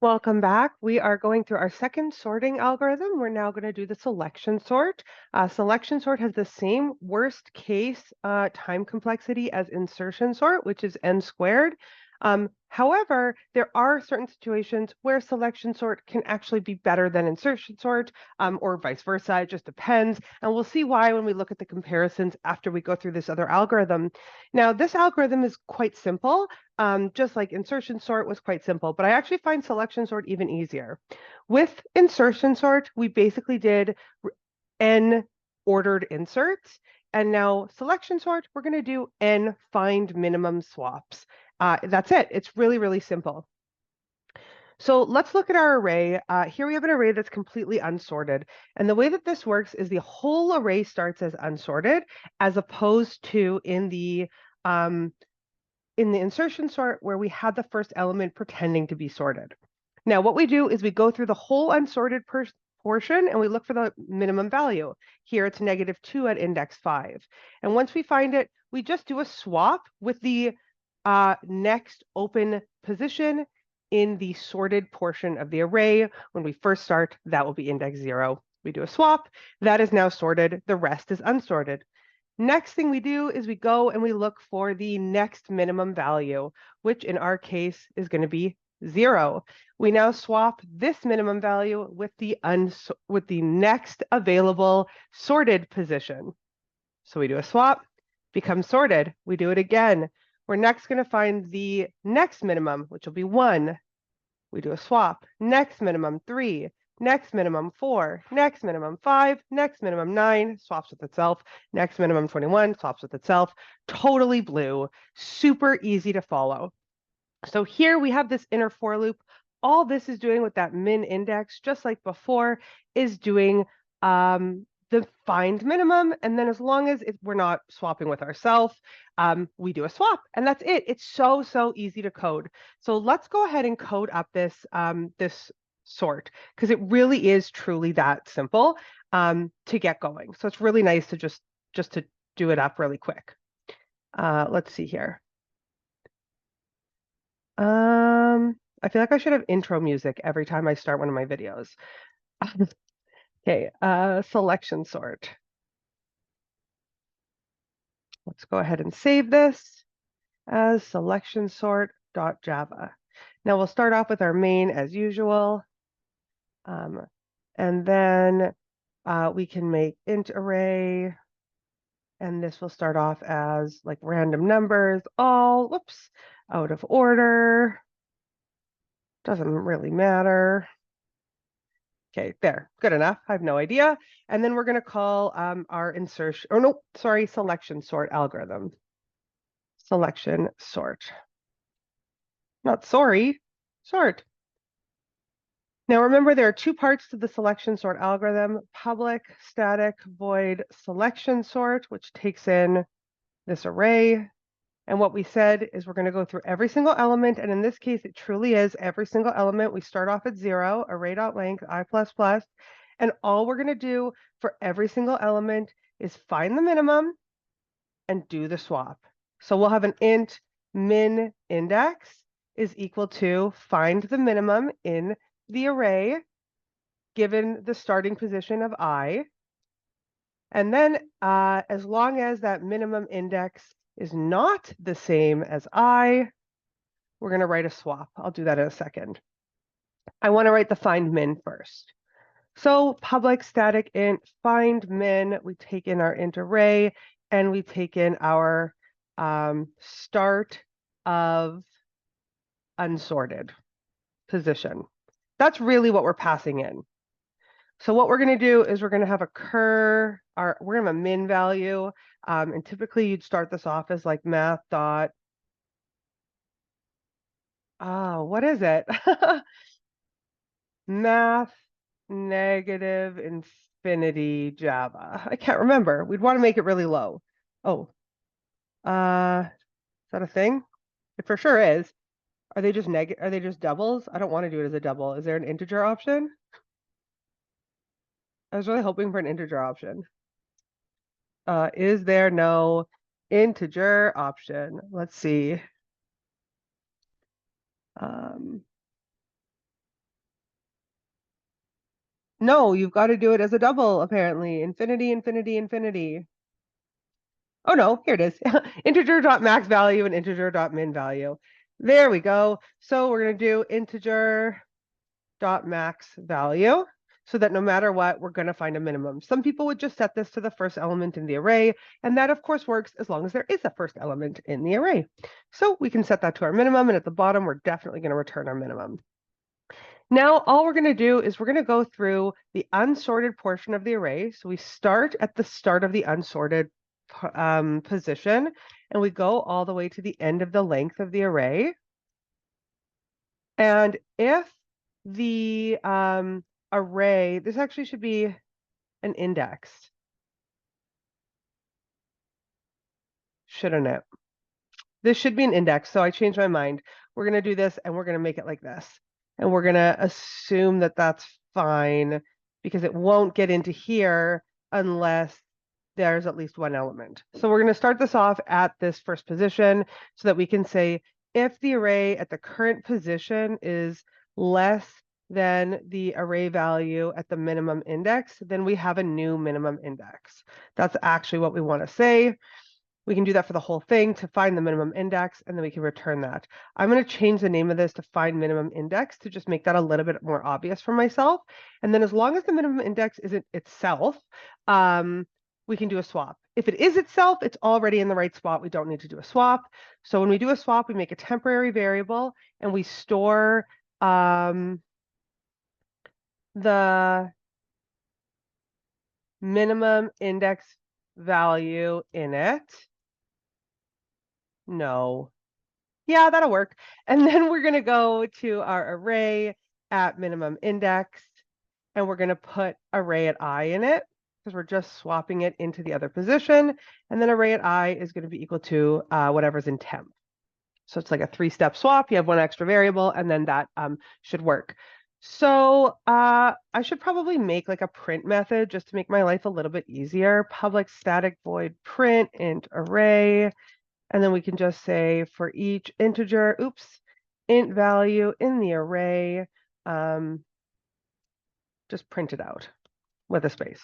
Welcome back. We are going through our second sorting algorithm. We're now going to do the selection sort. Selection sort has the same worst case time complexity as insertion sort, which is n squared. However, there are certain situations where selection sort can actually be better than insertion sort, or vice versa. It just depends. And we'll see why when we look at the comparisons after we go through this other algorithm. Now, this algorithm is quite simple. Just like insertion sort was quite simple, but I actually find selection sort even easier. With insertion sort, we basically did n ordered inserts, and now selection sort, we're going to do n find minimum swaps. That's it. It's really, really simple. So let's look at our array. Here we have an array that's completely unsorted. And the way that this works is the whole array starts as unsorted, as opposed to in the insertion sort where we had the first element pretending to be sorted. Now, what we do is we go through the whole unsorted portion and we look for the minimum value. Here it's -2 at index 5. And once we find it, we just do a swap with the next open position in the sorted portion of the array. When we first start, that will be index 0. We do a swap. That is now sorted. The rest is unsorted. Next thing we do is we go and we look for the next minimum value, which in our case is going to be 0. We now swap this minimum value with the next available sorted position. So we do a swap, becomes sorted. We do it again. We're next going to find the next minimum, which will be 1. We do a swap. Next minimum, 3. Next minimum, 4. Next minimum, 5. Next minimum, 9. Swaps with itself. Next minimum, 21. Swaps with itself. Totally blue. Super easy to follow. So here we have this inner for loop. All this is doing with that min index, just like before, is doing the find minimum. And then as long as we're not swapping with ourselves, we do a swap. And that's it. It's so, so easy to code. So let's go ahead and code up this, this sort, because it really is truly that simple to get going. So it's really nice to just to do it up really quick. Let's see here. I feel like I should have intro music every time I start one of my videos. Okay, selection sort. Let's go ahead and save this as selection sort.java. Now we'll start off with our main as usual. And then we can make int array. And this will start off as like random numbers, all, whoops, out of order. Doesn't really matter. Okay, there, good enough. I have no idea. And then we're going to call our insertion, or no, sorry, selection sort algorithm. Selection sort. Not sorry, sort. Now remember, there are two parts to the selection sort algorithm: public static void selection sort, which takes in this array. And what we said is we're going to go through every single element. And in this case, it truly is every single element. We start off at 0, array.length, I++. And all we're going to do for every single element is find the minimum and do the swap. So we'll have an int min index is equal to find the minimum in the array given the starting position of I. And then as long as that minimum index is not the same as I, we're going to write a swap. I'll do that in a second. I want to write the find min first. So public static int find min, we take in our int array, and we take in our start of unsorted position. That's really what we're passing in. So what we're going to do is we're going to have a we're going to have a min value. And typically you'd start this off as like math dot. What is it? Math negative infinity Java. I can't remember. We'd want to make it really low. Oh, is that a thing? It for sure is. Are they just are they just doubles? I don't want to do it as a double. Is there an integer option? I was really hoping for an integer option. Is there no integer option? Let's see. No, you've got to do it as a double, apparently. Infinity, infinity, infinity. Oh no, here it is. Integer.max value and integer.min value. There we go. So we're going to do integer.max value so that no matter what, we're going to find a minimum. Some people would just set this to the first element in the array, and that of course works as long as there is a first element in the array. So we can set that to our minimum, and at the bottom, we're definitely going to return our minimum. Now, all we're going to do is we're going to go through the unsorted portion of the array. So we start at the start of the unsorted position, and we go all the way to the end of the length of the array. And if the array, this actually should be an index, shouldn't it? This should be an index, so I changed my mind. We're going to do this, and we're going to make it like this. And we're going to assume that that's fine because it won't get into here unless there's at least one element. So we're going to start this off at this first position so that we can say if the array at the current position is less than the array value at the minimum index, then we have a new minimum index. That's actually what we want to say. We can do that for the whole thing to find the minimum index, and then we can return that. I'm going to change the name of this to find minimum index to just make that a little bit more obvious for myself. And then as long as the minimum index isn't itself, we can do a swap. If it is itself, it's already in the right spot. We don't need to do a swap. So when we do a swap, we make a temporary variable and we store the minimum index value in it. No. Yeah, that'll work. And then we're going to go to our array at minimum index, and we're going to put array at I in it because we're just swapping it into the other position. And then array at I is going to be equal to whatever's in temp. So it's like a three-step swap. You have one extra variable, and then that should work. So I should probably make like a print method just to make my life a little bit easier. Public static void print int array. And then we can just say for each integer, int value in the array, just print it out with a space.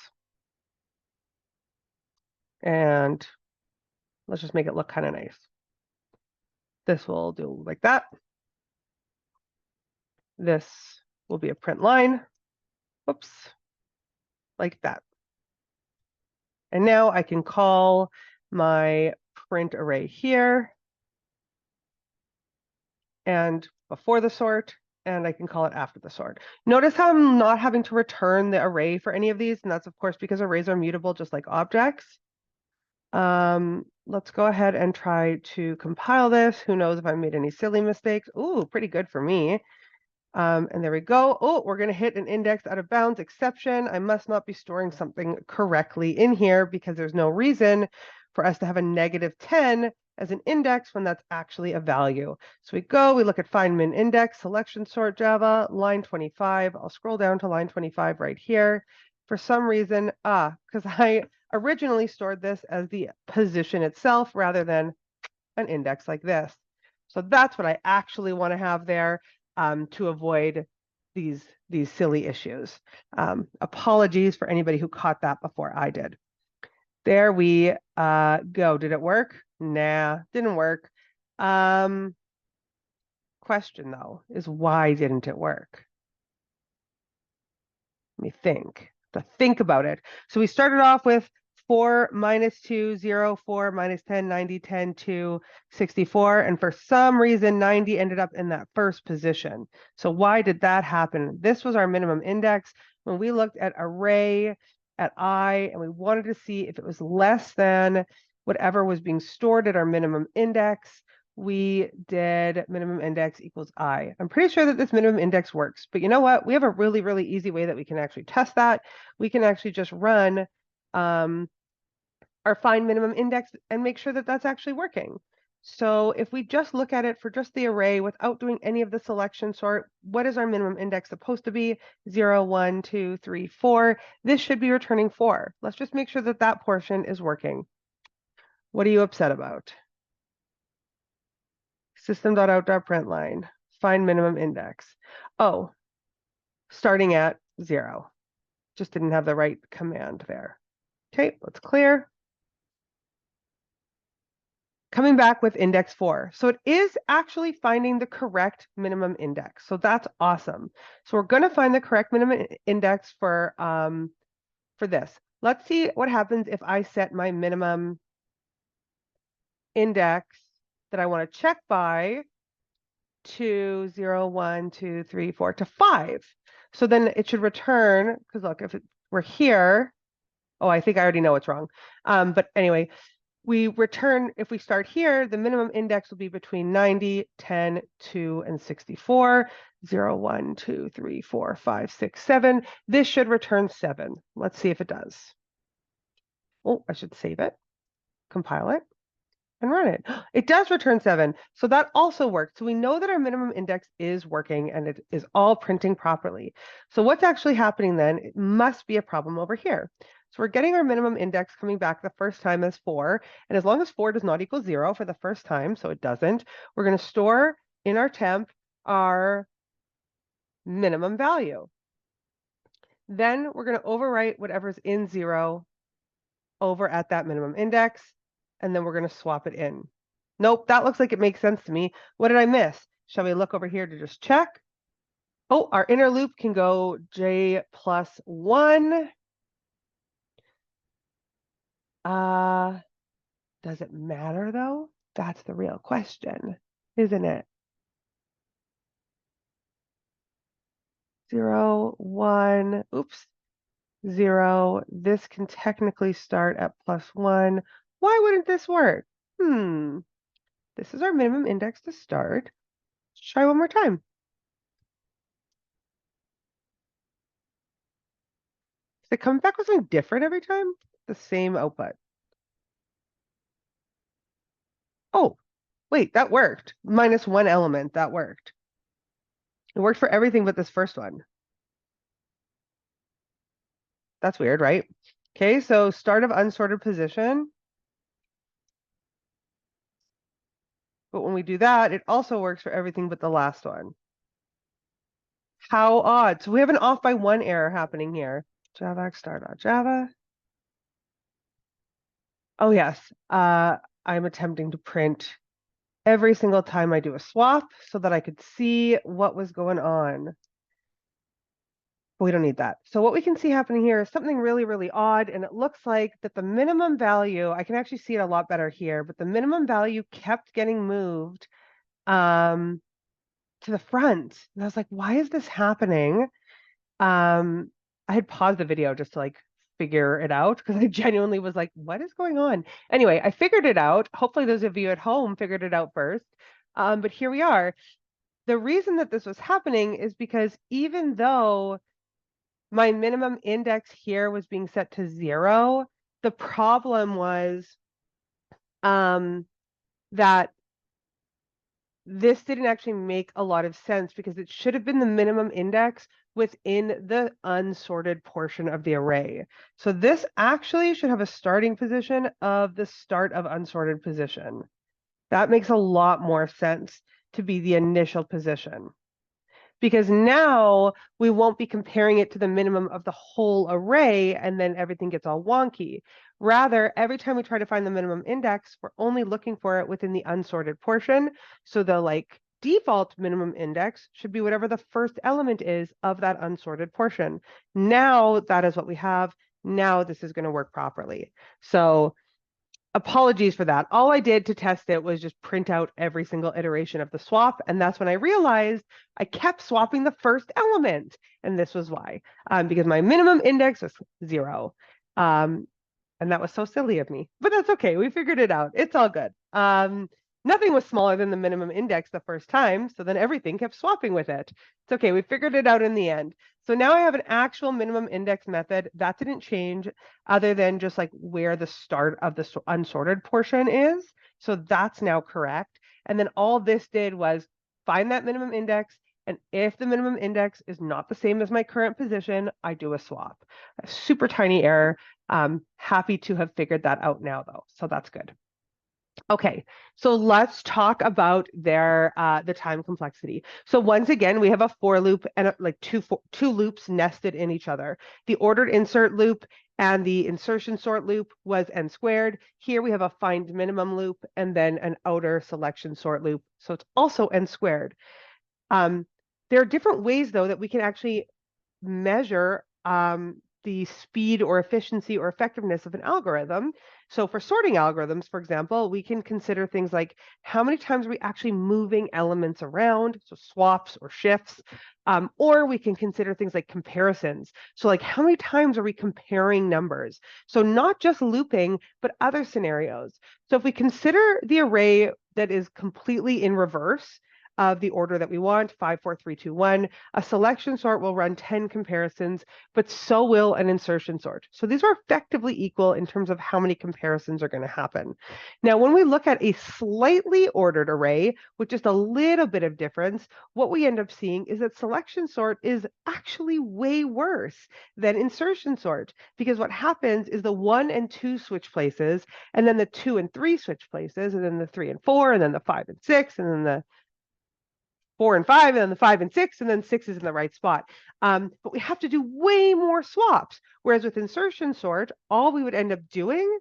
And let's just make it look kind of nice. This will do like that. This will be a print line. Oops, like that. And now I can call my print array here and before the sort, and I can call it after the sort. Notice how I'm not having to return the array for any of these, and that's of course because arrays are mutable just like objects. Let's go ahead and try to compile this. Who knows if I made any silly mistakes? Ooh, pretty good for me. And there we go. Oh, we're going to hit an index out of bounds exception. I must not be storing something correctly in here because there's no reason for us to have a -10 as an index when that's actually a value. So we look at find min index, selection sort Java, line 25. I'll scroll down to line 25 right here. For some reason, because I originally stored this as the position itself rather than an index like this. So that's what I actually want to have there to avoid these silly issues. Apologies for anybody who caught that before I did. There we go. Did it work? Nah, didn't work. Question though is why didn't it work? Let me think. To think about it. So we started off with 4, -2, 0, 4, -10, 90, 10, 2, 64. And for some reason, 90 ended up in that first position. So why did that happen? This was our minimum index. When we looked at array at I, and we wanted to see if it was less than whatever was being stored at our minimum index, we did minimum index equals I. I'm pretty sure that this minimum index works, but you know what? We have a really, really easy way that we can actually test that. We can actually just run our find minimum index and make sure that that's actually working. So if we just look at it for just the array without doing any of the selection sort, what is our minimum index supposed to be? 0, 1, 2, 3, 4. This should be returning 4. Let's just make sure that that portion is working. What are you upset about? System.out.println, find minimum index. Oh, starting at 0. Just didn't have the right command there. Okay, let's clear. Coming back with index 4. So it is actually finding the correct minimum index. So that's awesome. So we're going to find the correct minimum index for this. Let's see what happens if I set my minimum index that I want to check by to 0, 1, 2, 3, 4 to 5. So then it should return, because look, if we're here, oh, I think I already know what's wrong. But anyway, we return, if we start here, the minimum index will be between 90, 10, 2, and 64. 0, 1, 2, 3, 4, 5, 6, 7. This should return 7. Let's see if it does. Oh, I should save it, compile it, and run it. It does return 7. So that also works. So we know that our minimum index is working and it is all printing properly. So what's actually happening then? It must be a problem over here. So we're getting our minimum index coming back the first time as 4. And as long as 4 does not equal 0 for the first time, so it doesn't, we're going to store in our temp our minimum value. Then we're going to overwrite whatever's in 0 over at that minimum index, and then we're going to swap it in. Nope, that looks like it makes sense to me. What did I miss? Shall we look over here to just check? Oh, our inner loop can go j plus 1. Does it matter though? That's the real question, isn't it? 0, 1, oops, 0. This can technically start at +1. Why wouldn't this work? This is our minimum index to start. Let's try one more time. Is it coming back with something different every time? The same output. Oh, wait, that worked. -1 element, that worked. It worked for everything but this first one. That's weird, right? Okay, so start of unsorted position. But when we do that, it also works for everything but the last one. How odd. So we have an off by 1 error happening here. Java start.java. Oh yes, I'm attempting to print every single time I do a swap so that I could see what was going on. We don't need that. So what we can see happening here is something really, really odd. And it looks like that the minimum value, I can actually see it a lot better here, but the minimum value kept getting moved to the front. And I was like, why is this happening? I had paused the video just to like figure it out because I genuinely was like, what is going on? Anyway, I figured it out. Hopefully those of you at home figured it out first. But here we are. The reason that this was happening is because even though my minimum index here was being set to 0, the problem was that this didn't actually make a lot of sense because it should have been the minimum index within the unsorted portion of the array. So this actually should have a starting position of the start of unsorted position. That makes a lot more sense to be the initial position, because now we won't be comparing it to the minimum of the whole array and then everything gets all wonky. Rather, every time we try to find the minimum index, we're only looking for it within the unsorted portion. So the like default minimum index should be whatever the first element is of that unsorted portion. Now that is what we have. Now this is going to work properly. So apologies for that. All I did to test it was just print out every single iteration of the swap. And that's when I realized I kept swapping the first element. And this was why, because my minimum index was 0. And that was so silly of me, but that's okay. We figured it out. It's all good. Nothing was smaller than the minimum index the first time. So then everything kept swapping with it. It's okay. We figured it out in the end. So now I have an actual minimum index method that didn't change other than just like where the start of the unsorted portion is. So that's now correct. And then all this did was find that minimum index. And if the minimum index is not the same as my current position, I do a swap. A super tiny error. Happy to have figured that out now though. So that's good. Okay, so let's talk about the time complexity. So once again, we have a for loop and like two loops nested in each other. The ordered insert loop and the insertion sort loop was n squared. Here we have a find minimum loop and then an outer selection sort loop. So it's also n squared. Um, there are different ways though that we can actually measure the speed or efficiency or effectiveness of an algorithm. So for sorting algorithms, for example, we can consider things like how many times are we actually moving elements around, so swaps or shifts, or we can consider things like comparisons. So like how many times are we comparing numbers? So not just looping, but other scenarios. So if we consider the array that is completely in reverse of the order that we want, 5, 4, 3, 2, 1, a selection sort will run 10 comparisons, but so will an insertion sort. So these are effectively equal in terms of how many comparisons are going to happen. Now, when we look at a slightly ordered array with just a little bit of difference, what we end up seeing is that selection sort is actually way worse than insertion sort, because what happens is the 1 and 2 switch places, and then the 2 and 3 switch places, and then the 3 and 4, and then the 5 and 6, and then the 4 and 5, and then the 5 and 6, and then 6 is in the right spot. But we have to do way more swaps. Whereas with insertion sort, all we would end up doing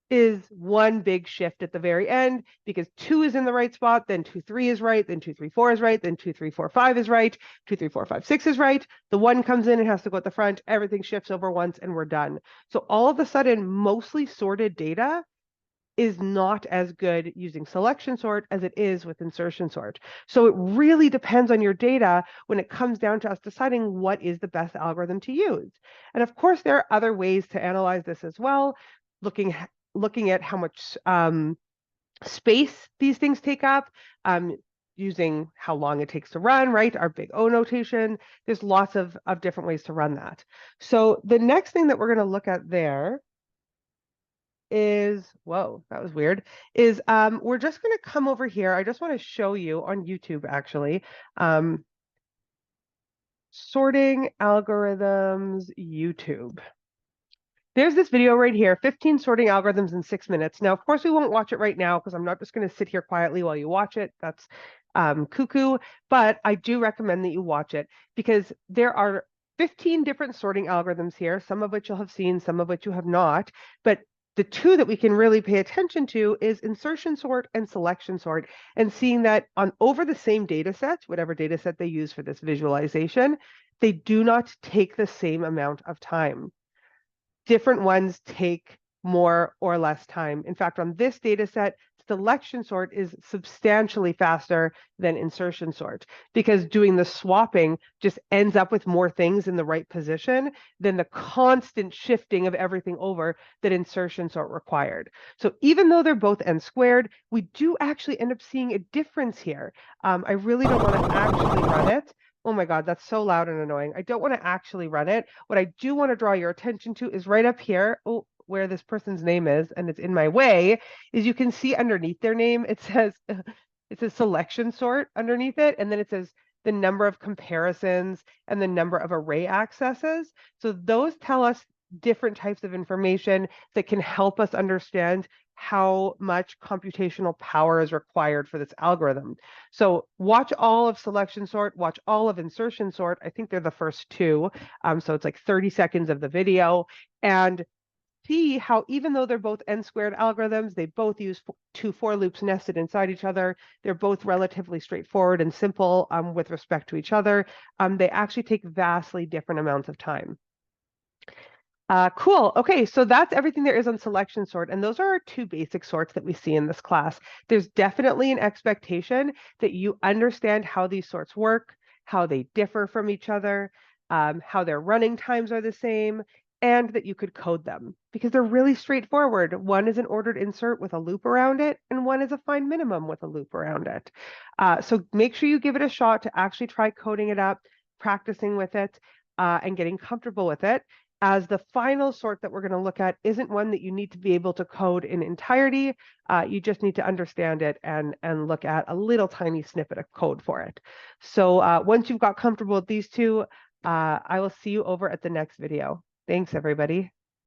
is one big shift at the very end, because 2 is in the right spot, then 2, 3 is right, then 2, 3, 4 is right, then 2, 3, 4, 5 is right, 2, 3, 4, 5, 6 is right. The 1 comes in, it has to go at the front, everything shifts over once, and we're done. So all of a sudden, mostly sorted data is not as good using selection sort as it is with insertion sort. So it really depends on your data when it comes down to us deciding what is the best algorithm to use. And of course, there are other ways to analyze this as well, looking at how much space these things take up, using how long it takes to run, right? Our big O notation. There's lots of different ways to run that. So the next thing that we're going to look at there is, whoa, that was weird, is we're just going to come over here. I just want to show you on YouTube, actually, sorting algorithms YouTube. There's this video right here, 15 sorting algorithms in 6 minutes. Now, of course, we won't watch it right now because I'm not just going to sit here quietly while you watch it. That's cuckoo, but I do recommend that you watch it because there are 15 different sorting algorithms here, some of which you'll have seen, some of which you have not. But the two that we can really pay attention to is insertion sort and selection sort, and seeing that on over the same data set, whatever data set they use for this visualization, they do not take the same amount of time. Different ones take more or less time. In fact, on this data set, selection sort is substantially faster than insertion sort because doing the swapping just ends up with more things in the right position than the constant shifting of everything over that insertion sort required. So even though they're both n squared, we do actually end up seeing a difference here. I really don't want to actually run it. Oh my God, that's so loud and annoying. I don't want to actually run it. What I do want to draw your attention to is right up here, where this person's name is, and it's in my way, is you can see underneath their name, it says selection sort underneath it, and then it says the number of comparisons and the number of array accesses. So those tell us different types of information that can help us understand how much computational power is required for this algorithm. So watch all of selection sort, watch all of insertion sort. I think they're the first two. So it's like 30 seconds of the video. And see how even though they're both n squared algorithms, they both use two for loops nested inside each other. They're both relatively straightforward and simple with respect to each other. They actually take vastly different amounts of time. Cool. Okay, so that's everything there is on selection sort, and those are our two basic sorts that we see in this class. There's definitely an expectation that you understand how these sorts work, how they differ from each other, how their running times are the same, and that you could code them because they're really straightforward. One is an ordered insert with a loop around it, and one is a find minimum with a loop around it. So make sure you give it a shot to actually try coding it up, practicing with it, and getting comfortable with it, as the final sort that we're going to look at isn't one that you need to be able to code in entirety. You just need to understand it and look at a little tiny snippet of code for it. So once you've got comfortable with these two, I will see you over at the next video. Thanks, everybody.